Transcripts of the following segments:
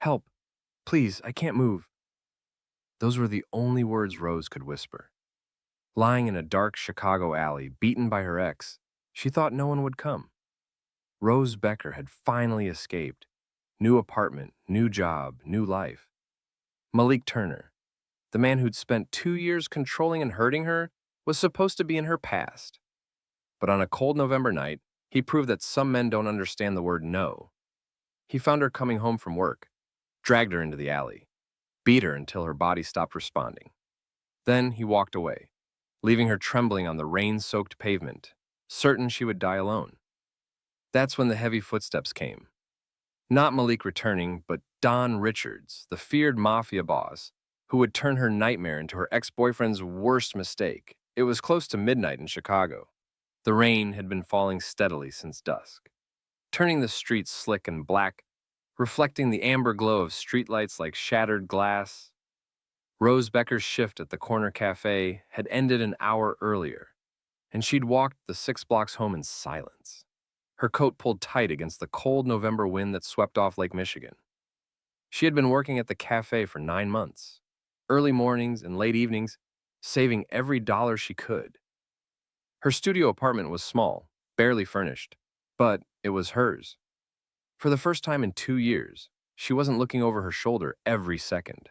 Help! Please, I can't move. Those were the only words Rose could whisper. Lying in a dark Chicago alley, beaten by her ex, she thought no one would come. Rose Becker had finally escaped. New apartment, new job, new life. Malik Turner, the man who'd spent 2 years controlling and hurting her, was supposed to be in her past. But on a cold November night, he proved that some men don't understand the word no. He found her coming home from work, dragged her into the alley, beat her until her body stopped responding. Then he walked away, leaving her trembling on the rain-soaked pavement, certain she would die alone. That's when the heavy footsteps came. Not Malik returning, but Don Richards, the feared Mafia boss, who would turn her nightmare into her ex-boyfriend's worst mistake. It was close to midnight in Chicago. The rain had been falling steadily since dusk, turning the streets slick and black, reflecting the amber glow of streetlights like shattered glass. Rose Becker's shift at the corner cafe had ended an hour earlier, and she'd walked the 6 blocks home in silence, her coat pulled tight against the cold November wind that swept off Lake Michigan. She had been working at the cafe for 9 months, early mornings and late evenings, saving every dollar she could. Her studio apartment was small, barely furnished, but it was hers. For the first time in 2 years, she wasn't looking over her shoulder every second.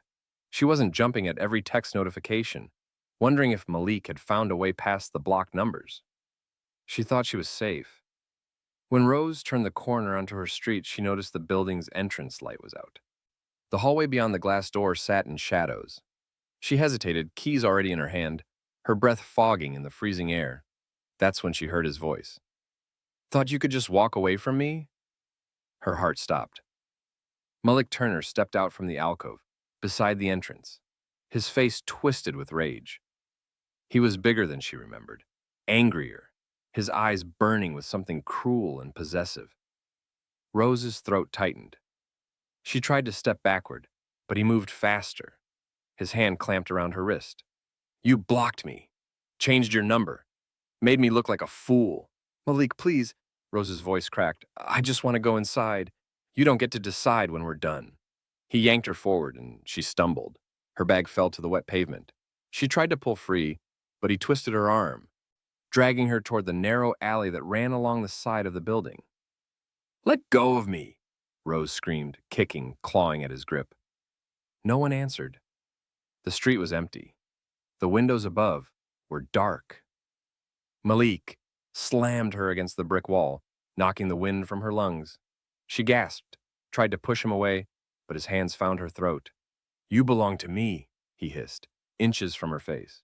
She wasn't jumping at every text notification, wondering if Malik had found a way past the blocked numbers. She thought she was safe. When Rose turned the corner onto her street, she noticed the building's entrance light was out. The hallway beyond the glass door sat in shadows. She hesitated, keys already in her hand, her breath fogging in the freezing air. That's when she heard his voice. "Thought you could just walk away from me?" Her heart stopped. Malik Turner stepped out from the alcove, beside the entrance, his face twisted with rage. He was bigger than she remembered, angrier, his eyes burning with something cruel and possessive. Rose's throat tightened. She tried to step backward, but he moved faster. His hand clamped around her wrist. "You blocked me, changed your number, made me look like a fool." "Malik, please," Rose's voice cracked. "I just want to go inside. You don't get to decide when we're done." He yanked her forward, and she stumbled. Her bag fell to the wet pavement. She tried to pull free, but he twisted her arm, dragging her toward the narrow alley that ran along the side of the building. "Let go of me!" Rose screamed, kicking, clawing at his grip. No one answered. The street was empty. The windows above were dark. Malik slammed her against the brick wall, knocking the wind from her lungs. She gasped, tried to push him away, but his hands found her throat. "You belong to me," he hissed, inches from her face.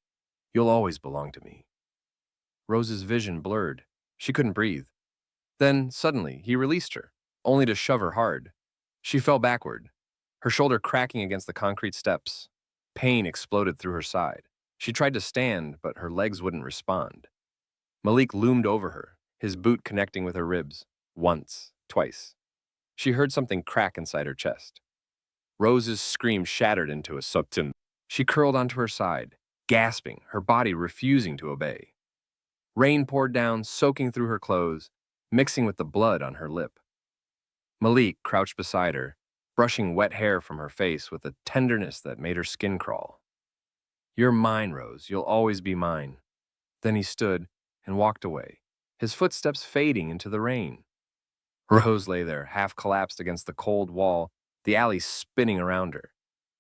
"You'll always belong to me." Rose's vision blurred. She couldn't breathe. Then, suddenly, he released her, only to shove her hard. She fell backward, her shoulder cracking against the concrete steps. Pain exploded through her side. She tried to stand, but her legs wouldn't respond. Malik loomed over her, his boot connecting with her ribs. Once, twice. She heard something crack inside her chest. Rose's scream shattered into a subtin. She curled onto her side, gasping, her body refusing to obey. Rain poured down, soaking through her clothes, mixing with the blood on her lip. Malik crouched beside her, brushing wet hair from her face with a tenderness that made her skin crawl. "You're mine, Rose. You'll always be mine." Then he stood and walked away, his footsteps fading into the rain. Rose lay there, half collapsed against the cold wall, the alley spinning around her.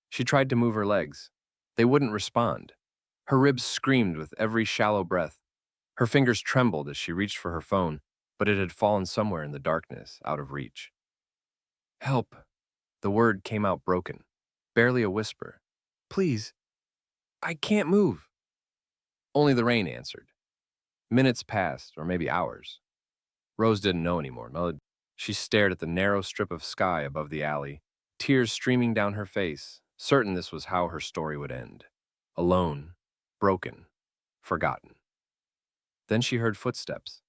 She tried to move her legs. They wouldn't respond. Her ribs screamed with every shallow breath. Her fingers trembled as she reached for her phone, but it had fallen somewhere in the darkness, out of reach. "Help." The word came out broken, barely a whisper. "Please, I can't move." Only the rain answered. Minutes passed, or maybe hours. Rose didn't know anymore. She stared at the narrow strip of sky above the alley, tears streaming down her face, certain this was how her story would end. Alone, broken, forgotten. Then she heard footsteps,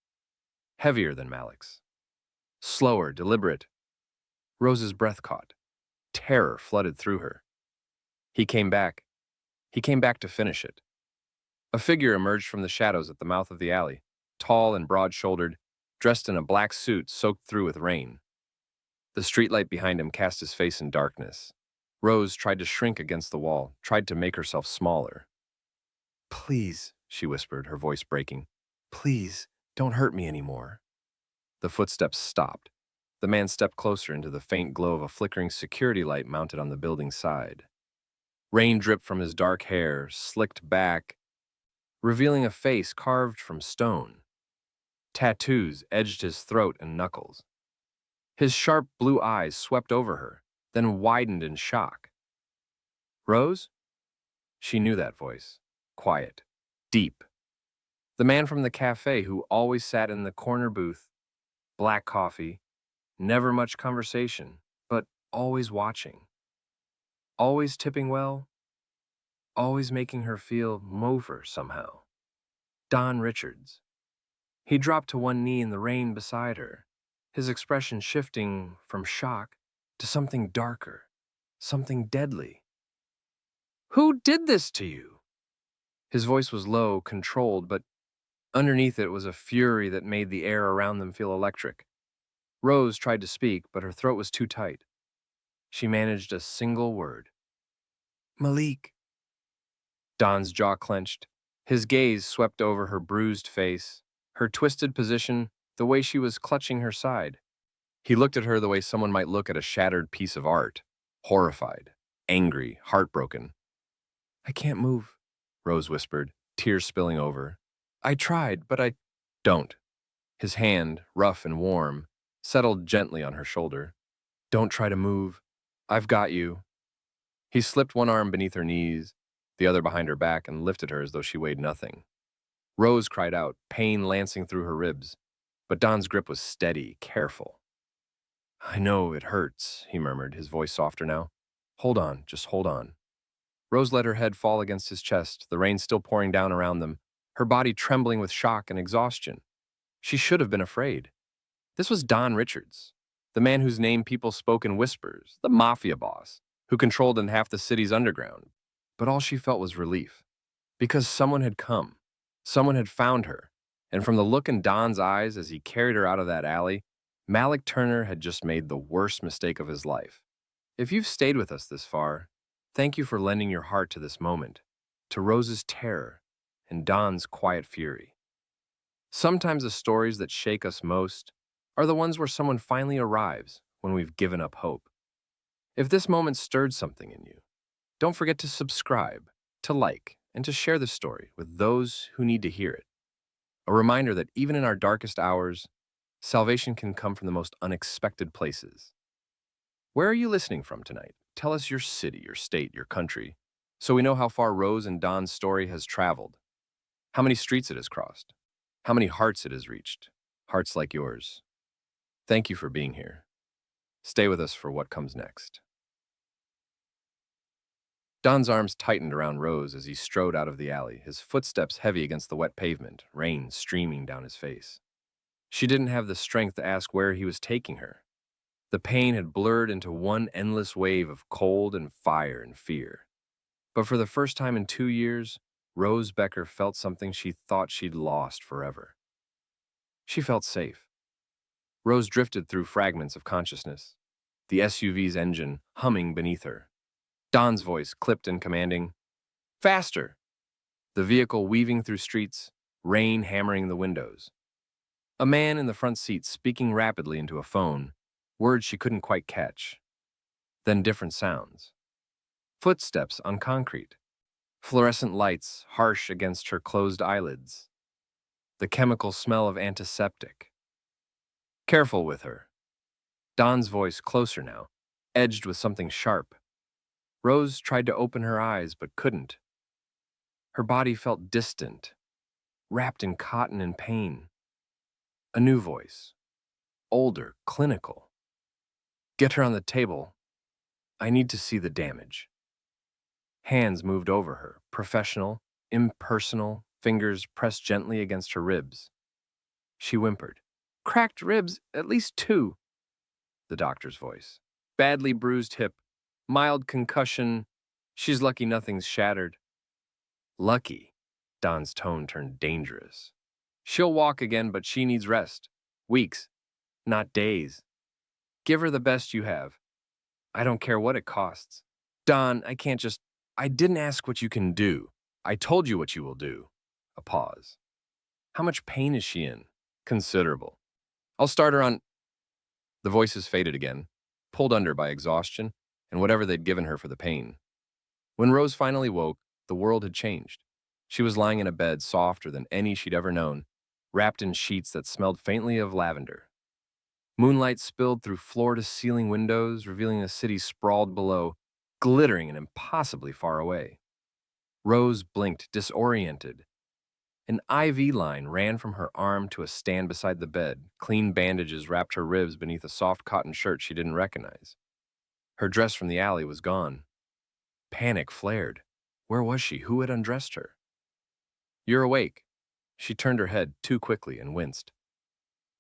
heavier than Malik's. Slower, deliberate. Rose's breath caught. Terror flooded through her. He came back. He came back to finish it. A figure emerged from the shadows at the mouth of the alley, tall and broad-shouldered, dressed in a black suit soaked through with rain. The streetlight behind him cast his face in darkness. Rose tried to shrink against the wall, tried to make herself smaller. Please, she whispered, her voice breaking. Please, don't hurt me anymore. The footsteps stopped. The man stepped closer into the faint glow of a flickering security light mounted on the building's side. Rain dripped from his dark hair, slicked back, revealing a face carved from stone. Tattoos edged his throat and knuckles. His sharp blue eyes swept over her, then widened in shock. Rose? She knew that voice. Quiet. Deep. The man from the cafe who always sat in the corner booth. Black coffee. Never much conversation, but always watching. Always tipping well. Always making her feel over somehow. Don Richards. He dropped to one knee in the rain beside her, his expression shifting from shock to something darker, something deadly. Who did this to you? His voice was low, controlled, but underneath it was a fury that made the air around them feel electric. Rose tried to speak, but her throat was too tight. She managed a single word. Malik. Don's jaw clenched. His gaze swept over her bruised face, her twisted position, the way she was clutching her side. He looked at her the way someone might look at a shattered piece of art, horrified, angry, heartbroken. I can't move, Rose whispered, tears spilling over. I tried, but I don't. His hand, rough and warm, settled gently on her shoulder. Don't try to move. I've got you. He slipped one arm beneath her knees, the other behind her back, and lifted her as though she weighed nothing. Rose cried out, pain lancing through her ribs, but Don's grip was steady, careful. I know it hurts, he murmured, his voice softer now. Hold on, just hold on. Rose let her head fall against his chest, the rain still pouring down around them, her body trembling with shock and exhaustion. She should have been afraid. This was Don Richards, the man whose name people spoke in whispers, the Mafia boss, who controlled in half the city's underground. But all she felt was relief, because someone had come, someone had found her, and from the look in Don's eyes as he carried her out of that alley, Malik Turner had just made the worst mistake of his life. If you've stayed with us this far, thank you for lending your heart to this moment, to Rose's terror and Don's quiet fury. Sometimes the stories that shake us most are the ones where someone finally arrives when we've given up hope. If this moment stirred something in you, don't forget to subscribe, to like, and to share this story with those who need to hear it. A reminder that even in our darkest hours, salvation can come from the most unexpected places. Where are you listening from tonight? Tell us your city, your state, your country, so we know how far Rose and Don's story has traveled, how many streets it has crossed, how many hearts it has reached, hearts like yours. Thank you for being here. Stay with us for what comes next. Don's arms tightened around Rose as he strode out of the alley, his footsteps heavy against the wet pavement, rain streaming down his face. She didn't have the strength to ask where he was taking her. The pain had blurred into one endless wave of cold and fire and fear. But for the first time in 2 years, Rose Becker felt something she thought she'd lost forever. She felt safe. Rose drifted through fragments of consciousness, the SUV's engine humming beneath her. Don's voice clipped and commanding, faster! The vehicle weaving through streets, rain hammering the windows. A man in the front seat speaking rapidly into a phone, words she couldn't quite catch. Then different sounds. Footsteps on concrete. Fluorescent lights harsh against her closed eyelids. The chemical smell of antiseptic. Careful with her. Don's voice closer now, edged with something sharp. Rose tried to open her eyes but couldn't. Her body felt distant, wrapped in cotton and pain. A new voice. Older, clinical. Get her on the table. I need to see the damage. Hands moved over her, professional, impersonal, fingers pressed gently against her ribs. She whimpered. Cracked ribs, at least 2. The doctor's voice. Badly bruised hip. Mild concussion. She's lucky nothing's shattered. Lucky. Don's tone turned dangerous. She'll walk again, but she needs rest. Weeks, not days. Give her the best you have. I don't care what it costs. Don, I can't just. I didn't ask what you can do. I told you what you will do. A pause. How much pain is she in? Considerable. I'll start her on. The voices faded again, pulled under by exhaustion and whatever they'd given her for the pain. When Rose finally woke, the world had changed. She was lying in a bed softer than any she'd ever known, wrapped in sheets that smelled faintly of lavender. Moonlight spilled through floor-to-ceiling windows, revealing a city sprawled below, glittering and impossibly far away. Rose blinked, disoriented. An IV line ran from her arm to a stand beside the bed. Clean bandages wrapped her ribs beneath a soft cotton shirt she didn't recognize. Her dress from the alley was gone. Panic flared. Where was she? Who had undressed her? You're awake. She turned her head too quickly and winced.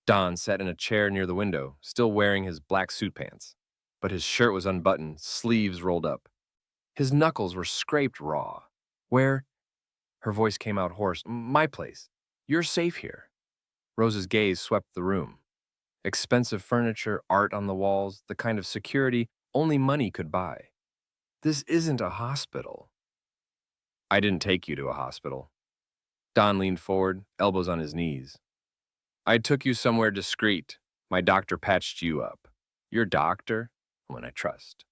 Don sat in a chair near the window, still wearing his black suit pants, but his shirt was unbuttoned, sleeves rolled up. His knuckles were scraped raw. Where? Her voice came out hoarse. My place. You're safe here. Rose's gaze swept the room. Expensive furniture, art on the walls, the kind of security only money could buy. This isn't a hospital. I didn't take you to a hospital. Don leaned forward, elbows on his knees. I took you somewhere discreet. My doctor patched you up. Your doctor? One I trust.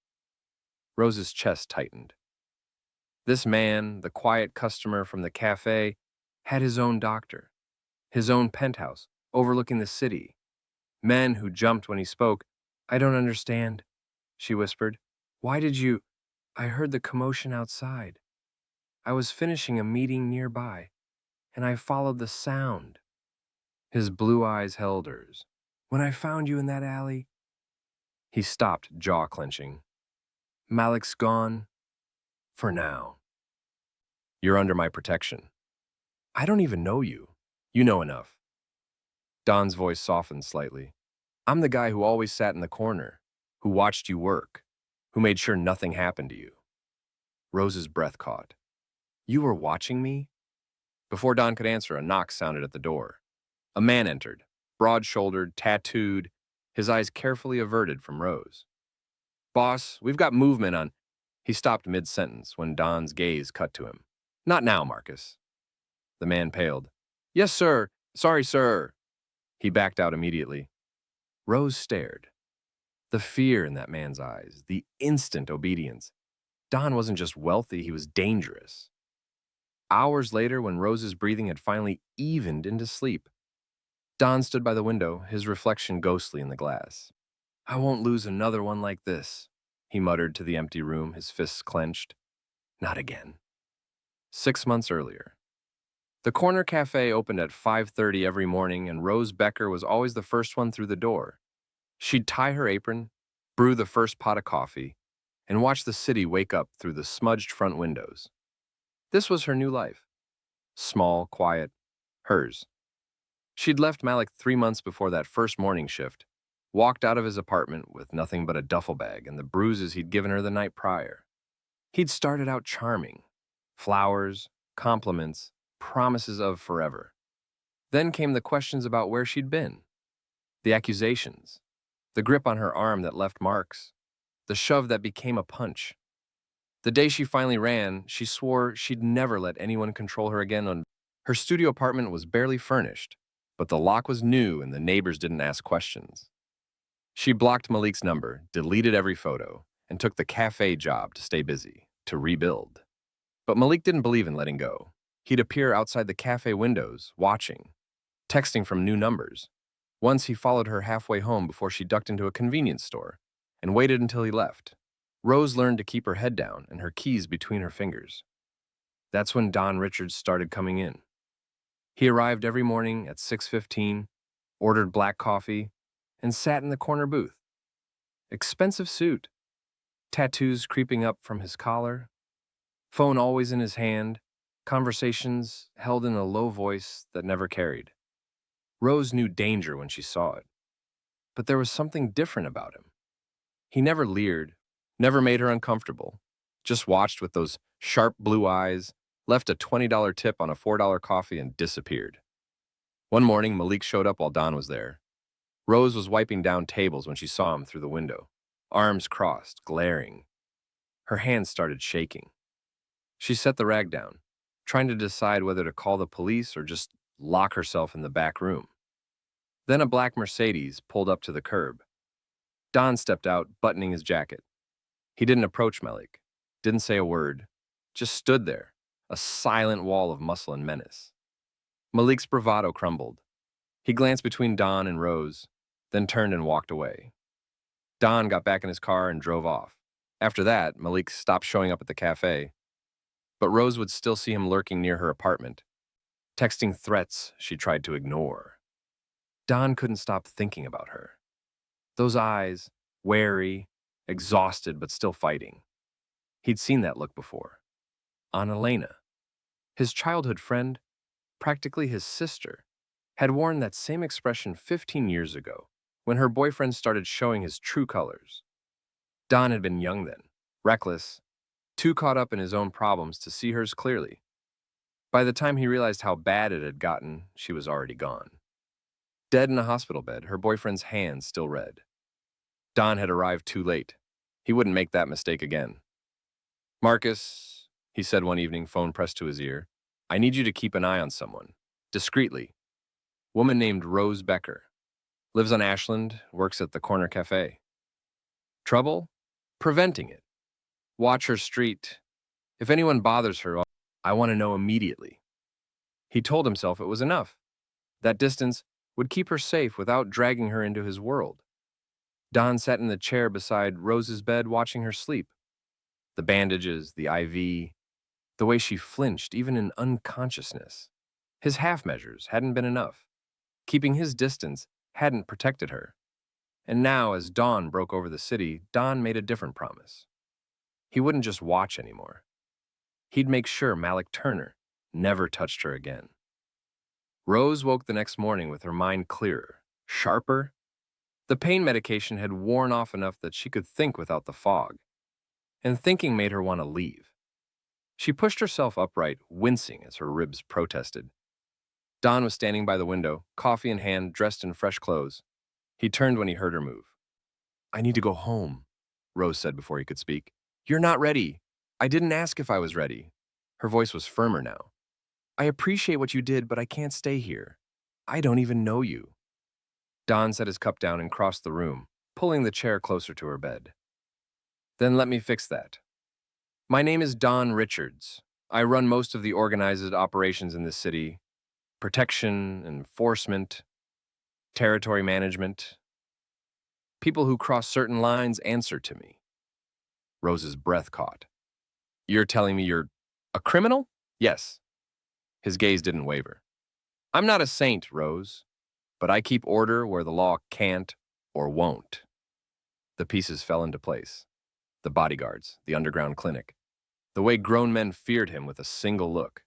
Rose's chest tightened. This man, the quiet customer from the cafe, had his own doctor, his own penthouse, overlooking the city. Men who jumped when he spoke. I don't understand, she whispered. Why did you? I heard the commotion outside. I was finishing a meeting nearby, and I followed the sound. His blue eyes held hers. When I found you in that alley. He stopped, jaw clenching. Malik's gone. For now. You're under my protection. I don't even know you. You know enough. Don's voice softened slightly. I'm the guy who always sat in the corner, who watched you work, who made sure nothing happened to you. Rose's breath caught. You were watching me? Before Don could answer, a knock sounded at the door. A man entered, broad-shouldered, tattooed, his eyes carefully averted from Rose. Boss, we've got movement on. He stopped mid-sentence when Don's gaze cut to him. Not now, Marcus. The man paled. Yes, sir. Sorry, sir. He backed out immediately. Rose stared. The fear in that man's eyes, the instant obedience. Don wasn't just wealthy, he was dangerous. Hours later, when Rose's breathing had finally evened into sleep, Don stood by the window, his reflection ghostly in the glass. I won't lose another one like this, he muttered to the empty room, his fists clenched. Not again. 6 months earlier. The corner cafe opened at 5:30 every morning, and Rose Becker was always the first one through the door. She'd tie her apron, brew the first pot of coffee, and watch the city wake up through the smudged front windows. This was her new life. Small, quiet, hers. She'd left Malik 3 months before that first morning shift, walked out of his apartment with nothing but a duffel bag and the bruises he'd given her the night prior. He'd started out charming. Flowers, compliments, promises of forever. Then came the questions about where she'd been. The accusations. The grip on her arm that left marks. The shove that became a punch. The day she finally ran, she swore she'd never let anyone control her again. Her studio apartment was barely furnished, but the lock was new and the neighbors didn't ask questions. She blocked Malik's number, deleted every photo, and took the cafe job to stay busy, to rebuild. But Malik didn't believe in letting go. He'd appear outside the cafe windows, watching, texting from new numbers. Once he followed her halfway home before she ducked into a convenience store and waited until he left. Rose learned to keep her head down and her keys between her fingers. That's when Don Richards started coming in. He arrived every morning at 6:15, ordered black coffee, and sat in the corner booth. Expensive suit, tattoos creeping up from his collar, phone always in his hand, conversations held in a low voice that never carried. Rose knew danger when she saw it. But there was something different about him. He never leered, never made her uncomfortable, just watched with those sharp blue eyes, left a $20 tip on a $4 coffee and disappeared. One morning, Malik showed up while Don was there. Rose was wiping down tables when she saw him through the window, arms crossed, glaring. Her hands started shaking. She set the rag down, trying to decide whether to call the police or just lock herself in the back room. Then a black Mercedes pulled up to the curb. Don stepped out, buttoning his jacket. He didn't approach Malik, didn't say a word, just stood there, a silent wall of muscle and menace. Malik's bravado crumbled. He glanced between Don and Rose, then turned and walked away. Don got back in his car and drove off. After that, Malik stopped showing up at the cafe, but Rose would still see him lurking near her apartment, texting threats she tried to ignore. Don couldn't stop thinking about her. Those eyes, wary, exhausted but still fighting. He'd seen that look before. On Elena, his childhood friend, practically his sister, had worn that same expression 15 years ago when her boyfriend started showing his true colors. Don had been young then, reckless, too caught up in his own problems to see hers clearly. By the time he realized how bad it had gotten, she was already gone. Dead in a hospital bed, her boyfriend's hands still red. Don had arrived too late. He wouldn't make that mistake again. "Marcus," he said one evening, phone pressed to his ear, "I need you to keep an eye on someone. Discreetly. Woman named Rose Becker. Lives on Ashland, works at the corner cafe. Trouble? Preventing it. Watch her street. If anyone bothers her, I want to know immediately." He told himself it was enough. That distance would keep her safe without dragging her into his world. Don sat in the chair beside Rose's bed watching her sleep. The bandages, the IV, the way she flinched even in unconsciousness. His half measures hadn't been enough. Keeping his distance hadn't protected her. And now, as dawn broke over the city, Don made a different promise. He wouldn't just watch anymore. He'd make sure Malik Turner never touched her again. Rose woke the next morning with her mind clearer, sharper. The pain medication had worn off enough that she could think without the fog, and thinking made her want to leave. She pushed herself upright, wincing as her ribs protested. Don was standing by the window, coffee in hand, dressed in fresh clothes. He turned when he heard her move. "I need to go home," Rose said before he could speak. "You're not ready. I didn't ask if I was ready." Her voice was firmer now. "I appreciate what you did, but I can't stay here. I don't even know you." Don set his cup down and crossed the room, pulling the chair closer to her bed. "Then let me fix that. My name is Don Richards. I run most of the organized operations in this city. Protection, enforcement, territory management. People who cross certain lines answer to me." Rose's breath caught. "You're telling me you're a criminal?" "Yes." His gaze didn't waver. "I'm not a saint, Rose, but I keep order where the law can't or won't." The pieces fell into place. The bodyguards, the underground clinic, the way grown men feared him with a single look.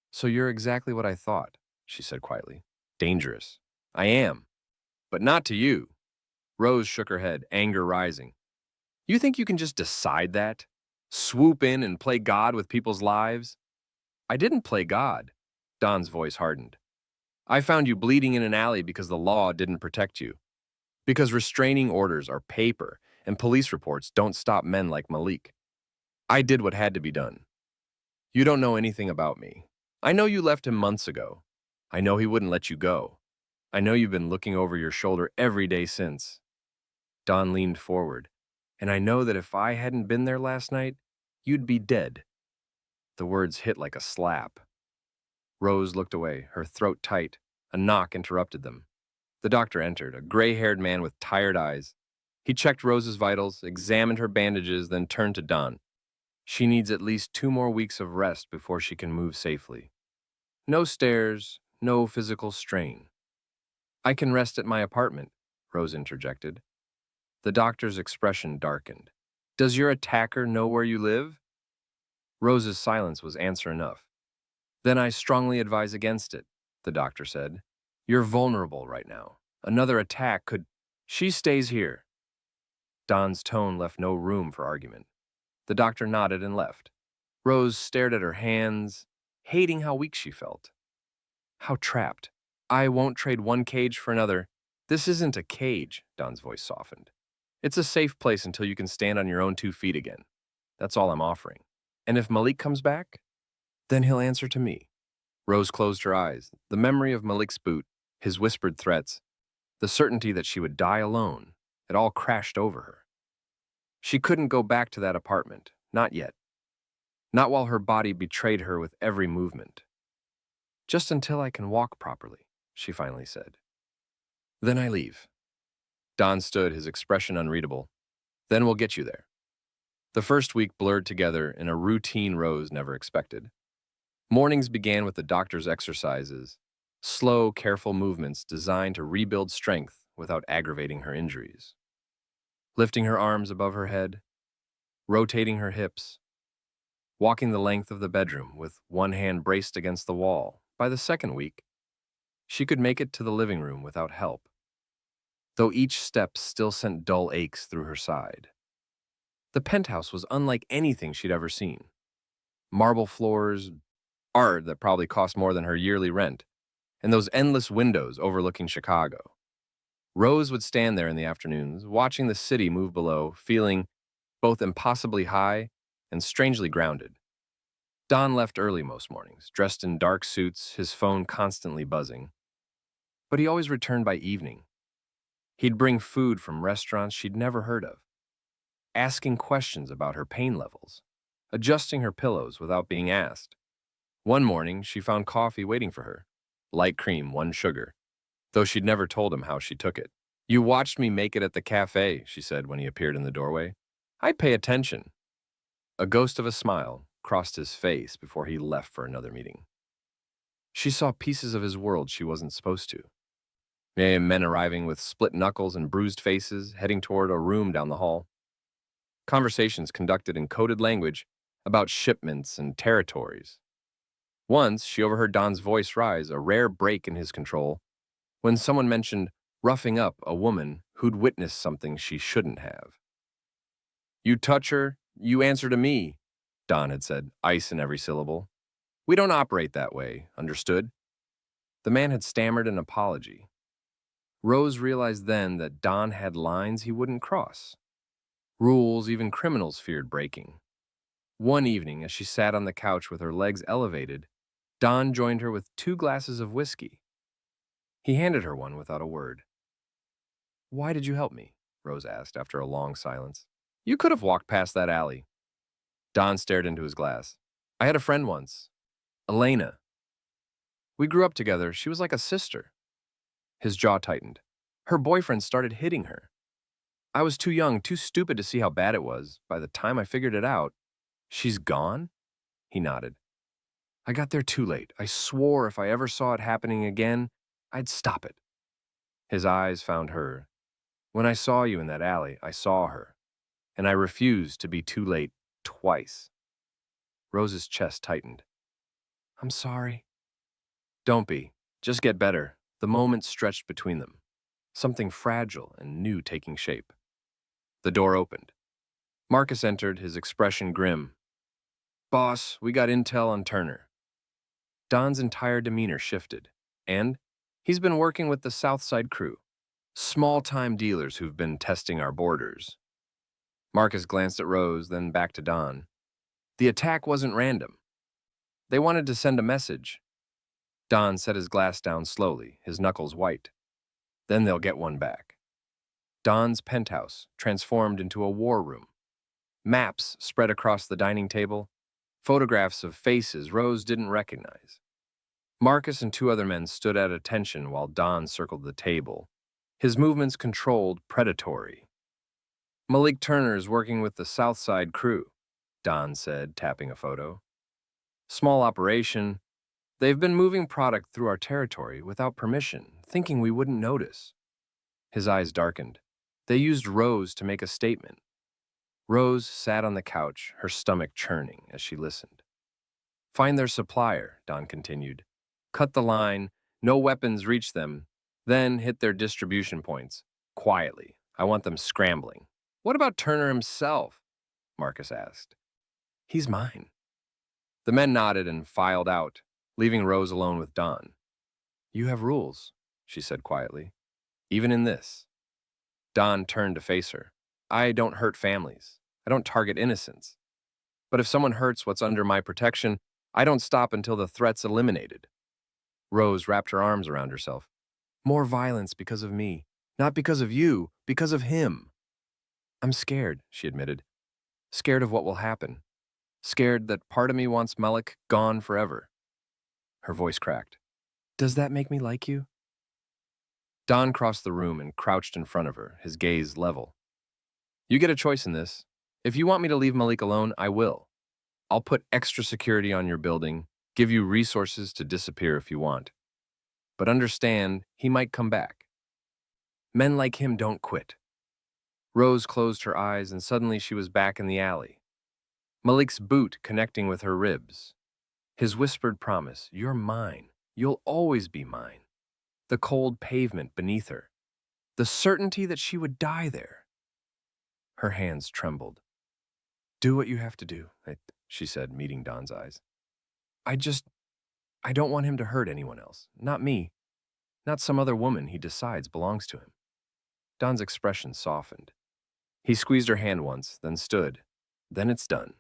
"So you're exactly what I thought," she said quietly. "Dangerous. I am. But not to you." Rose shook her head, anger rising. "You think you can just decide that? Swoop in and play God with people's lives?" "I didn't play God." Don's voice hardened. "I found you bleeding in an alley because the law didn't protect you. Because restraining orders are paper and police reports don't stop men like Malik. I did what had to be done. You don't know anything about me. I know you left him months ago. I know he wouldn't let you go. I know you've been looking over your shoulder every day since." Don leaned forward. "And I know that if I hadn't been there last night, you'd be dead." The words hit like a slap. Rose looked away, her throat tight. A knock interrupted them. The doctor entered, a gray-haired man with tired eyes. He checked Rose's vitals, examined her bandages, then turned to Don. "She needs at least 2 more weeks of rest before she can move safely. No stairs, no physical strain." "I can rest at my apartment," Rose interjected. The doctor's expression darkened. "Does your attacker know where you live?" Rose's silence was answer enough. "Then I strongly advise against it," the doctor said. "You're vulnerable right now. Another attack could—" "She stays here." Don's tone left no room for argument. The doctor nodded and left. Rose stared at her hands, hating how weak she felt. How trapped. "I won't trade one cage for another. This isn't a cage, Don's voice softened. It's a safe place until you can stand on your own 2 feet again. That's all I'm offering. And if Malik comes back, then he'll answer to me. Rose closed her eyes. The memory of Malik's boot, his whispered threats, the certainty that she would die alone, it all crashed over her. She couldn't go back to that apartment, not yet. Not while her body betrayed her with every movement. Just until I can walk properly, she finally said. Then I leave. Don stood, his expression unreadable. Then we'll get you there. The first week blurred together in a routine Rose never expected. Mornings began with the doctor's exercises, slow, careful movements designed to rebuild strength without aggravating her injuries. Lifting her arms above her head, rotating her hips, walking the length of the bedroom with one hand braced against the wall. By the second week, she could make it to the living room without help, though each step still sent dull aches through her side. The penthouse was unlike anything she'd ever seen. Marble floors, art that probably cost more than her yearly rent, and those endless windows overlooking Chicago. Rose would stand there in the afternoons, watching the city move below, feeling both impossibly high and strangely grounded. Don left early most mornings, dressed in dark suits, his phone constantly buzzing. But he always returned by evening. He'd bring food from restaurants she'd never heard of, asking questions about her pain levels, adjusting her pillows without being asked. One morning, she found coffee waiting for her. Light cream, 1 sugar, though she'd never told him how she took it. You watched me make it at the cafe, she said when he appeared in the doorway. I'd pay attention. A ghost of a smile crossed his face before he left for another meeting. She saw pieces of his world she wasn't supposed to. Men arriving with split knuckles and bruised faces, heading toward a room down the hall. Conversations conducted in coded language about shipments and territories. Once, she overheard Don's voice rise, a rare break in his control, when someone mentioned roughing up a woman who'd witnessed something she shouldn't have. You touch her, you answer to me, Don had said, ice in every syllable. We don't operate that way, understood? The man had stammered an apology. Rose realized then that Don had lines he wouldn't cross. Rules even criminals feared breaking. One evening, as she sat on the couch with her legs elevated, Don joined her with 2 glasses of whiskey. He handed her one without a word. Why did you help me? Rose asked after a long silence. You could have walked past that alley. Don stared into his glass. I had a friend once, Elena. We grew up together. She was like a sister. His jaw tightened. Her boyfriend started hitting her. I was too young, too stupid to see how bad it was. By the time I figured it out, she's gone? He nodded. I got there too late. I swore if I ever saw it happening again, I'd stop it. His eyes found her. When I saw you in that alley, I saw her, and I refused to be too late twice. Rose's chest tightened. I'm sorry. Don't be. Just get better. The moment stretched between them. Something fragile and new taking shape. The door opened. Marcus entered, his expression grim. Boss, we got intel on Turner. Don's entire demeanor shifted. And he's been working with the Southside crew. Small-time dealers who've been testing our borders. Marcus glanced at Rose, then back to Don. The attack wasn't random. They wanted to send a message. Don set his glass down slowly, his knuckles white. Then they'll get one back. Don's penthouse transformed into a war room. Maps spread across the dining table, photographs of faces Rose didn't recognize. Marcus and 2 other men stood at attention while Don circled the table, his movements controlled, predatory. Malik Turner is working with the Southside crew, Don said, tapping a photo. Small operation. They've been moving product through our territory without permission, thinking we wouldn't notice. His eyes darkened. They used Rose to make a statement. Rose sat on the couch, her stomach churning as she listened. Find their supplier, Don continued. Cut the line, no weapons reach them, then hit their distribution points. Quietly. I want them scrambling. What about Turner himself? Marcus asked. He's mine. The men nodded and filed out, leaving Rose alone with Don. You have rules, she said quietly. even in this. Don turned to face her. I don't hurt families. I don't target innocents. But if someone hurts what's under my protection, I don't stop until the threat's eliminated. Rose wrapped her arms around herself. More violence because of me. Not because of you, because of him. I'm scared, she admitted. Scared of what will happen. Scared that part of me wants Malik gone forever. Her voice cracked. Does that make me like you? Don crossed the room and crouched in front of her, his gaze level. You get a choice in this. If you want me to leave Malik alone, I will. I'll put extra security on your building, give you resources to disappear if you want. But understand, he might come back. Men like him don't quit. Rose closed her eyes and suddenly she was back in the alley. Malik's boot connecting with her ribs. His whispered promise, you're mine. You'll always be mine. The cold pavement beneath her. The certainty that she would die there. Her hands trembled. Do what you have to do, she said, meeting Don's eyes. I don't want him to hurt anyone else. Not me. Not some other woman he decides belongs to him. Don's expression softened. He squeezed her hand once, then stood. Then it's done.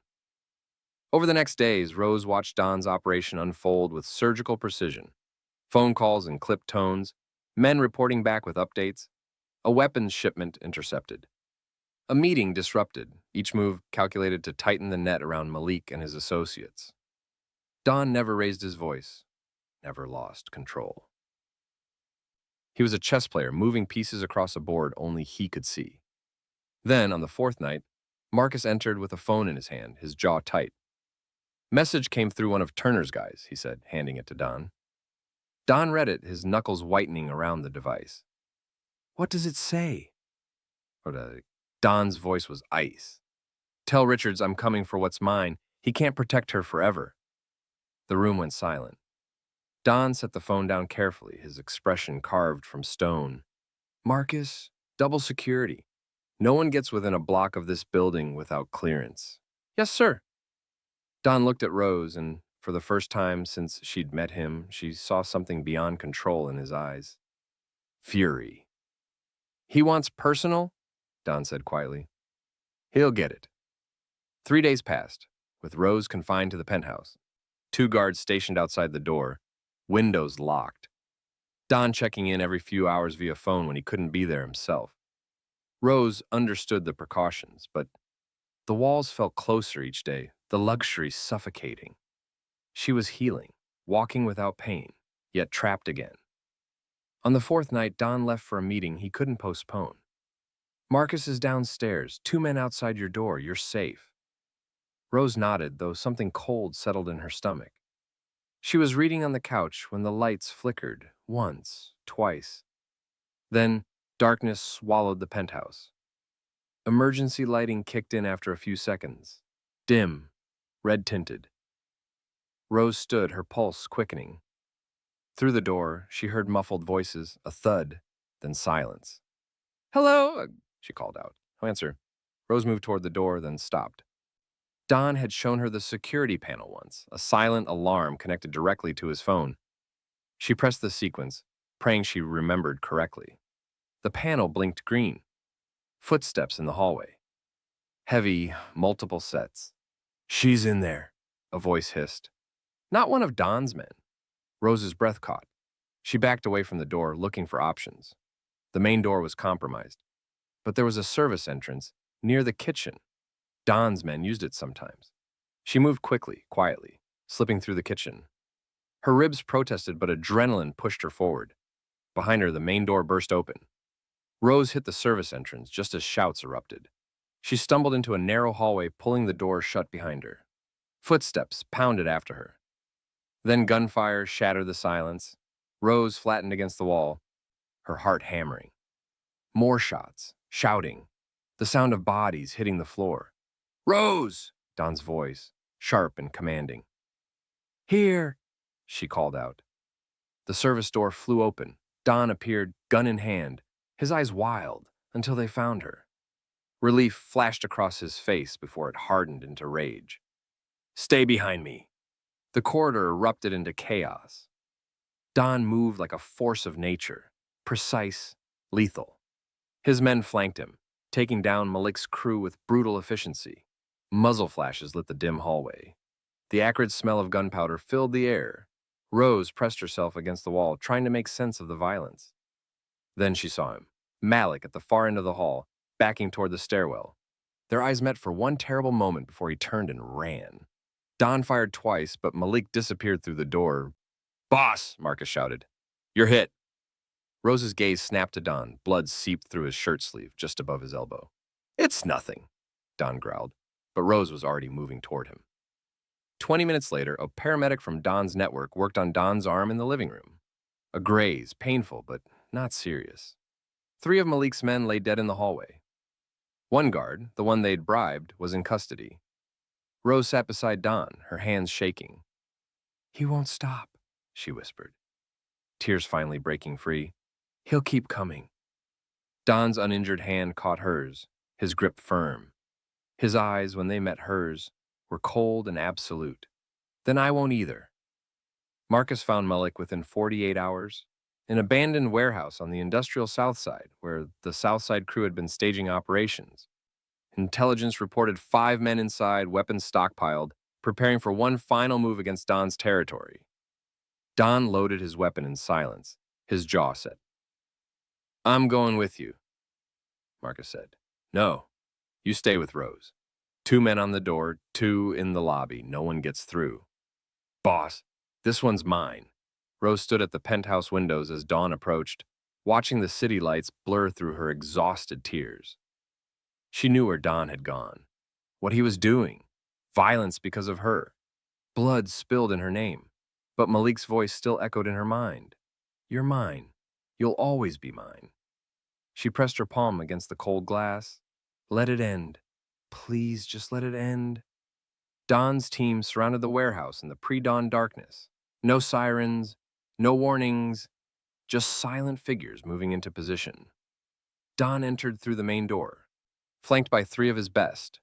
Over the next days, Rose watched Don's operation unfold with surgical precision. Phone calls in clipped tones, men reporting back with updates, a weapons shipment intercepted. A meeting disrupted, each move calculated to tighten the net around Malik and his associates. Don never raised his voice, never lost control. He was a chess player moving pieces across a board only he could see. Then, on the fourth night, Marcus entered with a phone in his hand, his jaw tight. Message came through one of Turner's guys, he said, handing it to Don. Don read it, his knuckles whitening around the device. What does it say? Don's voice was ice. Tell Richards I'm coming for what's mine. He can't protect her forever. The room went silent. Don set the phone down carefully, his expression carved from stone. Marcus, double security. No one gets within a block of this building without clearance. Yes, sir. Don looked at Rose, and for the first time since she'd met him, she saw something beyond control in his eyes. Fury. He wants personal, Don said quietly. He'll get it. 3 days passed, with Rose confined to the penthouse. 2 guards stationed outside the door, windows locked. Don checking in every few hours via phone when he couldn't be there himself. Rose understood the precautions, but the walls felt closer each day, the luxury suffocating. She was healing, walking without pain, yet trapped again. On the 4th night, Don left for a meeting he couldn't postpone. Marcus is downstairs, 2 men outside your door, you're safe. Rose nodded, though something cold settled in her stomach. She was reading on the couch when the lights flickered, once, twice. Then, darkness swallowed the penthouse. Emergency lighting kicked in after a few seconds. Dim, red-tinted. Rose stood, her pulse quickening. Through the door, she heard muffled voices, a thud, then silence. Hello, she called out. No answer. Rose moved toward the door, then stopped. Don had shown her the security panel once, a silent alarm connected directly to his phone. She pressed the sequence, praying she remembered correctly. The panel blinked green. Footsteps in the hallway. Heavy, multiple sets. She's in there, a voice hissed. Not one of Don's men. Rose's breath caught. She backed away from the door, looking for options. The main door was compromised, but there was a service entrance near the kitchen. Don's men used it sometimes. She moved quickly, quietly, slipping through the kitchen. Her ribs protested, but adrenaline pushed her forward. Behind her, the main door burst open. Rose hit the service entrance just as shouts erupted. She stumbled into a narrow hallway, pulling the door shut behind her. Footsteps pounded after her. Then gunfire shattered the silence. Rose flattened against the wall, her heart hammering. More shots, shouting, the sound of bodies hitting the floor. Rose! Don's voice, sharp and commanding. Here, she called out. The service door flew open. Don appeared, gun in hand, his eyes wild, until they found her. Relief flashed across his face before it hardened into rage. Stay behind me. The corridor erupted into chaos. Don moved like a force of nature, precise, Lethal. His men flanked him, taking down Malik's crew with brutal efficiency. Muzzle flashes lit the dim hallway. The acrid smell of gunpowder filled the air. Rose pressed herself against the wall, trying to make sense of the violence. Then she saw him, Malik at the far end of the hall, backing toward the stairwell. Their eyes met for one terrible moment before he turned and ran. Don fired twice, but Malik disappeared through the door. "Boss!" Marcus shouted. "You're hit." Rose's gaze snapped to Don. Blood seeped through his shirt sleeve just above his elbow. "It's nothing," Don growled, but Rose was already moving toward him. 20 minutes later, a paramedic from Don's network worked on Don's arm in the living room. A graze, painful but not serious. 3 of Malik's men lay dead in the hallway. One guard, the one they'd bribed, was in custody. Rose sat beside Don, her hands shaking. "He won't stop," she whispered, tears finally breaking free. "He'll keep coming." Don's uninjured hand caught hers, his grip firm. His eyes, when they met hers, were cold and absolute. "Then I won't either." Marcus found Malik within 48 hours, an abandoned warehouse on the industrial South Side, where the South Side crew had been staging operations. Intelligence reported 5 men inside, weapons stockpiled, preparing for one final move against Don's territory. Don loaded his weapon in silence, his jaw set. "I'm going with you," Marcus said. "No, you stay with Rose. 2 men on the door, 2 in the lobby. No one gets through." "Boss, this one's mine." Rose stood at the penthouse windows as dawn approached, watching the city lights blur through her exhausted tears. She knew where Don had gone, what he was doing, violence because of her. Blood spilled in her name, but Malik's voice still echoed in her mind. "You're mine. You'll always be mine." She pressed her palm against the cold glass. "Let it end. Please, just let it end." Don's team surrounded the warehouse in the pre-dawn darkness. No sirens, no warnings, just silent figures moving into position. Don entered through the main door, flanked by 3 of his best.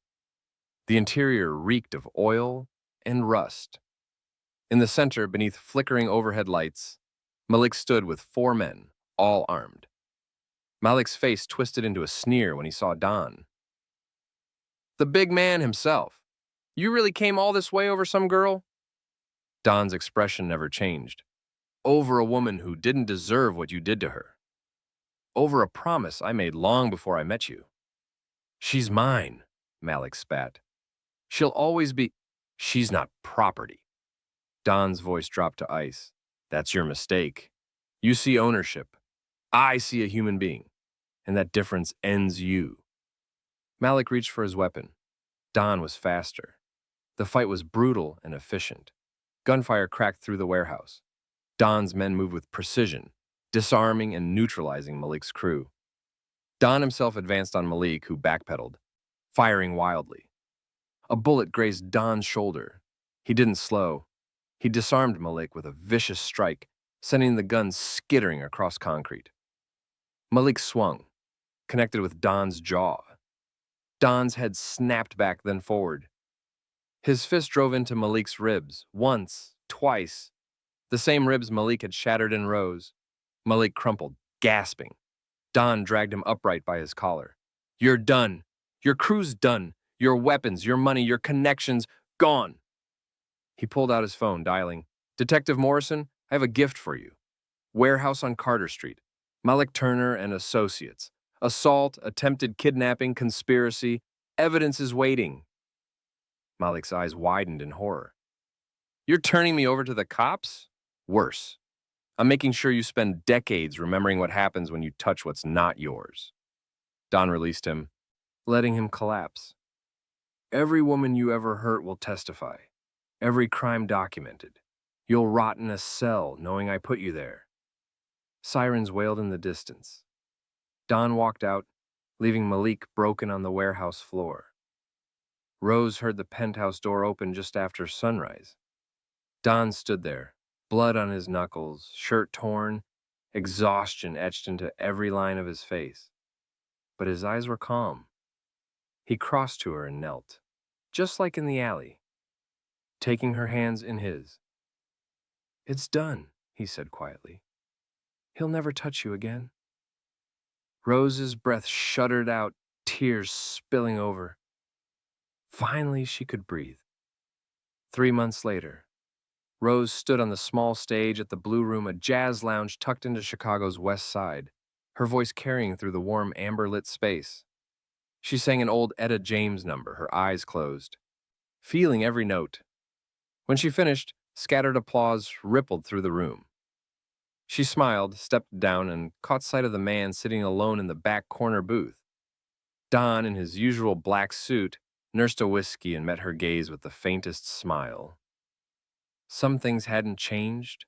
The interior reeked of oil and rust. In the center, beneath flickering overhead lights, Malik stood with 4 men, all armed. Malik's face twisted into a sneer when he saw Don. "The big man himself. You really came all this way over some girl?" Don's expression never changed. "Over a woman who didn't deserve what you did to her. Over a promise I made long before I met you." "She's mine," Malik spat. "She'll always be—" "She's not property." Don's voice dropped to ice. "That's your mistake. You see ownership. I see a human being, and that difference ends you." Malik reached for his weapon. Don was faster. The fight was brutal and efficient. Gunfire cracked through the warehouse. Don's men moved with precision, disarming and neutralizing Malik's crew. Don himself advanced on Malik, who backpedaled, firing wildly. A bullet grazed Don's shoulder. He didn't slow. He disarmed Malik with a vicious strike, sending the gun skittering across concrete. Malik swung, connected with Don's jaw. Don's head snapped back, then forward. His fist drove into Malik's ribs, once, twice, the same ribs Malik had shattered in rows. Malik crumpled, gasping. Don dragged him upright by his collar. "You're done. Your crew's done. Your weapons, your money, your connections, gone." He pulled out his phone, dialing. "Detective Morrison, I have a gift for you. Warehouse on Carter Street. Malik Turner and Associates. Assault, attempted kidnapping, conspiracy. Evidence is waiting." Malik's eyes widened in horror. "You're turning me over to the cops? Worse. I'm making sure you spend decades remembering what happens when you touch what's not yours." Don released him, letting him collapse. "Every woman you ever hurt will testify. Every crime documented. You'll rot in a cell knowing I put you there." Sirens wailed in the distance. Don walked out, leaving Malik broken on the warehouse floor. Rose heard the penthouse door open just after sunrise. Don stood there, blood on his knuckles, shirt torn, exhaustion etched into every line of his face. But his eyes were calm. He crossed to her and knelt, just like in the alley, taking her hands in his. "It's done," he said quietly. "He'll never touch you again." Rose's breath shuddered out, tears spilling over. Finally, she could breathe. 3 months later, Rose stood on the small stage at the Blue Room, a jazz lounge tucked into Chicago's west side, her voice carrying through the warm, amber-lit space. She sang an old Etta James number, her eyes closed, feeling every note. When she finished, scattered applause rippled through the room. She smiled, stepped down, and caught sight of the man sitting alone in the back corner booth. Don, in his usual black suit, nursed a whiskey and met her gaze with the faintest smile. Some things hadn't changed,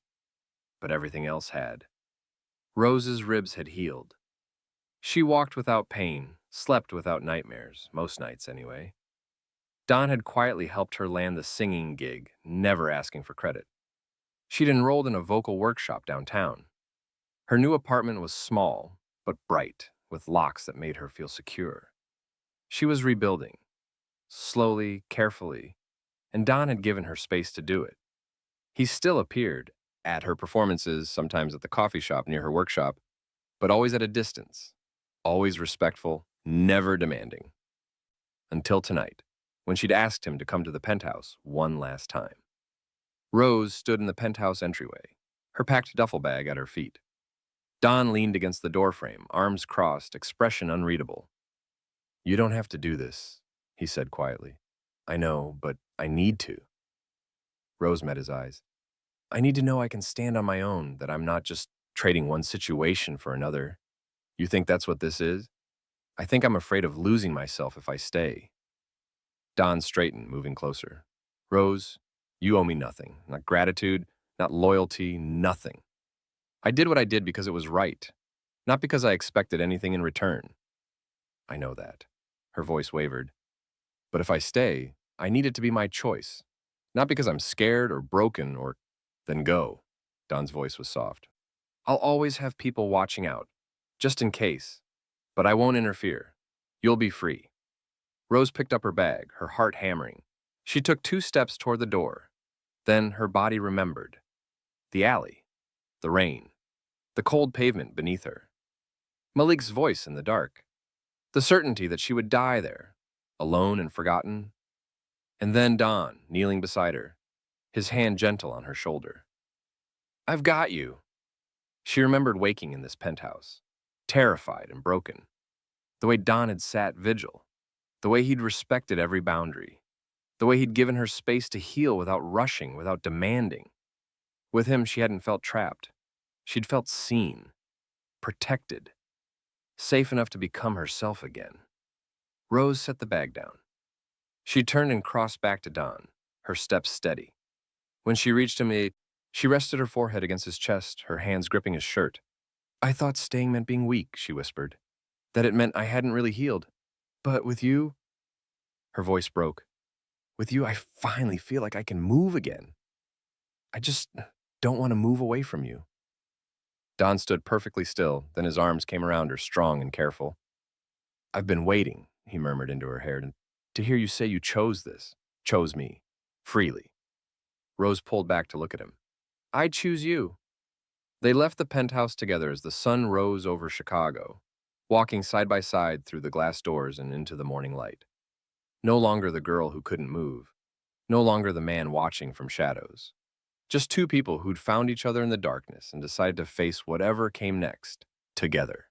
but everything else had. Rose's ribs had healed. She walked without pain, slept without nightmares, most nights anyway. Don had quietly helped her land the singing gig, never asking for credit. She'd enrolled in a vocal workshop downtown. Her new apartment was small, but bright, with locks that made her feel secure. She was rebuilding, slowly, carefully, and Don had given her space to do it. He still appeared at her performances, sometimes at the coffee shop near her workshop, but always at a distance, always respectful, never demanding. Until tonight, when she'd asked him to come to the penthouse one last time. Rose stood in the penthouse entryway, her packed duffel bag at her feet. Don leaned against the doorframe, arms crossed, expression unreadable. "You don't have to do this," he said quietly. "I know, but I need to." Rose met his eyes. "I need to know I can stand on my own, that I'm not just trading one situation for another. You think that's what this is? I think I'm afraid of losing myself if I stay." Don straightened, moving closer. "Rose, you owe me nothing. Not gratitude, not loyalty, nothing. I did what I did because it was right, not because I expected anything in return." "I know that." Her voice wavered. "But if I stay, I need it to be my choice. Not because I'm scared or broken or..." "Then go." Don's voice was soft. "I'll always have people watching out, just in case. But I won't interfere. You'll be free." Rose picked up her bag, her heart hammering. She took 2 steps toward the door. Then her body remembered. The alley, the rain, the cold pavement beneath her. Malik's voice in the dark. The certainty that she would die there, alone and forgotten. And then Don, kneeling beside her, his hand gentle on her shoulder. "I've got you." She remembered waking in this penthouse, terrified and broken. The way Don had sat vigil. The way he'd respected every boundary. The way he'd given her space to heal without rushing, without demanding. With him, she hadn't felt trapped. She'd felt seen, protected, safe enough to become herself again. Rose set the bag down. She turned and crossed back to Don, her steps steady. When she reached him, she rested her forehead against his chest, her hands gripping his shirt. "I thought staying meant being weak," she whispered. "That it meant I hadn't really healed. But with you..." Her voice broke. "With you, I finally feel like I can move again. I just don't want to move away from you." Don stood perfectly still, then his arms came around her, strong and careful. "I've been waiting," he murmured into her hair, "to hear you say you chose this, chose me, freely." Rose pulled back to look at him. "I choose you." They left the penthouse together as the sun rose over Chicago, walking side by side through the glass doors and into the morning light. No longer the girl who couldn't move, no longer the man watching from shadows. Just 2 people who'd found each other in the darkness and decided to face whatever came next, together.